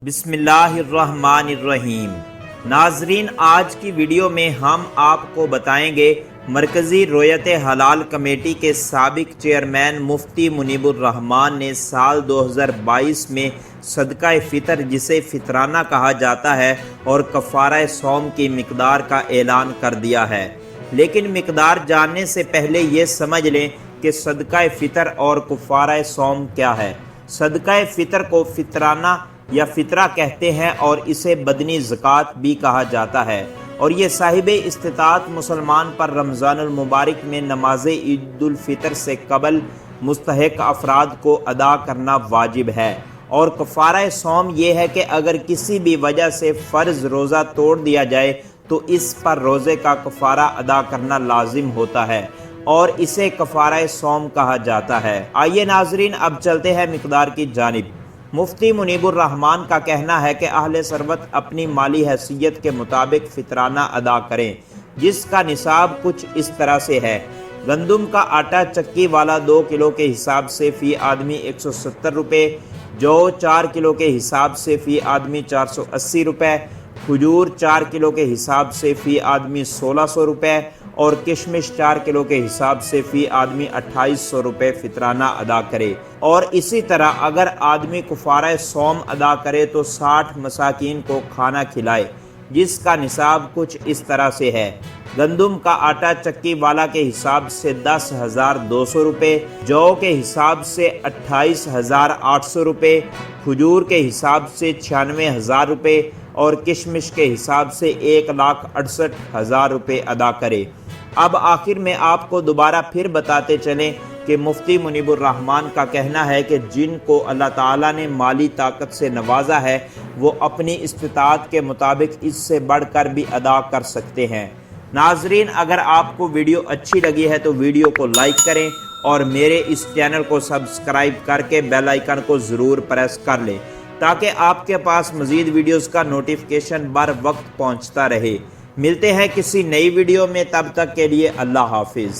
بسم اللہ الرحمن الرحیم۔ ناظرین، آج کی ویڈیو میں ہم آپ کو بتائیں گے مرکزی رویت حلال کمیٹی کے سابق چیئرمین مفتی منیب الرحمان نے سال 2022 میں صدقہ فطر، جسے فطرانہ کہا جاتا ہے، اور کفارہ صوم کی مقدار کا اعلان کر دیا ہے۔ لیکن مقدار جاننے سے پہلے یہ سمجھ لیں کہ صدقہ فطر اور کفارہ صوم کیا ہے۔ صدقہ فطر کو فطرانہ یا فطرہ کہتے ہیں اور اسے بدنی زکوٰۃ بھی کہا جاتا ہے، اور یہ صاحب استطاعت مسلمان پر رمضان المبارک میں نماز عید الفطر سے قبل مستحق افراد کو ادا کرنا واجب ہے۔ اور کفارہ صوم یہ ہے کہ اگر کسی بھی وجہ سے فرض روزہ توڑ دیا جائے تو اس پر روزے کا کفارہ ادا کرنا لازم ہوتا ہے، اور اسے کفارہ صوم کہا جاتا ہے۔ آئیے ناظرین، اب چلتے ہیں مقدار کی جانب۔ مفتی منیب الرحمان کا کہنا ہے کہ اہل ثروت اپنی مالی حیثیت کے مطابق فطرانہ ادا کریں، جس کا نصاب کچھ اس طرح سے ہے۔ گندم کا آٹا چکی والا 2 کلو کے حساب سے فی آدمی 170 روپے، جو 4 کلو کے حساب سے فی آدمی 480 روپے، کھجور 4 کلو کے حساب سے فی آدمی 1600 روپے، اور کشمش 4 کلو کے حساب سے فی آدمی 2800 روپے فطرانہ ادا کرے۔ اور اسی طرح اگر آدمی کفارہ صوم ادا کرے تو 60 مساکین کو کھانا کھلائے، جس کا نصاب کچھ اس طرح سے ہے۔ گندم کا آٹا چکی والا کے حساب سے 10,200 روپے، جو کے حساب سے 28,800 روپے، کھجور کے حساب سے 96,000 روپے، اور کشمش کے حساب سے 1,68,000 روپے ادا کرے۔ اب آخر میں آپ کو دوبارہ پھر بتاتے چلیں کہ مفتی منیب الرحمان کا کہنا ہے کہ جن کو اللہ تعالیٰ نے مالی طاقت سے نوازا ہے وہ اپنی استطاعت کے مطابق اس سے بڑھ کر بھی ادا کر سکتے ہیں۔ ناظرین، اگر آپ کو ویڈیو اچھی لگی ہے تو ویڈیو کو لائک کریں اور میرے اس چینل کو سبسکرائب کر کے بیل آئیکن کو ضرور پریس کر لیں تاکہ آپ کے پاس مزید ویڈیوز کا نوٹیفیکیشن بر وقت پہنچتا رہے۔ ملتے ہیں کسی نئی ویڈیو میں، تب تک کے لیے اللہ حافظ۔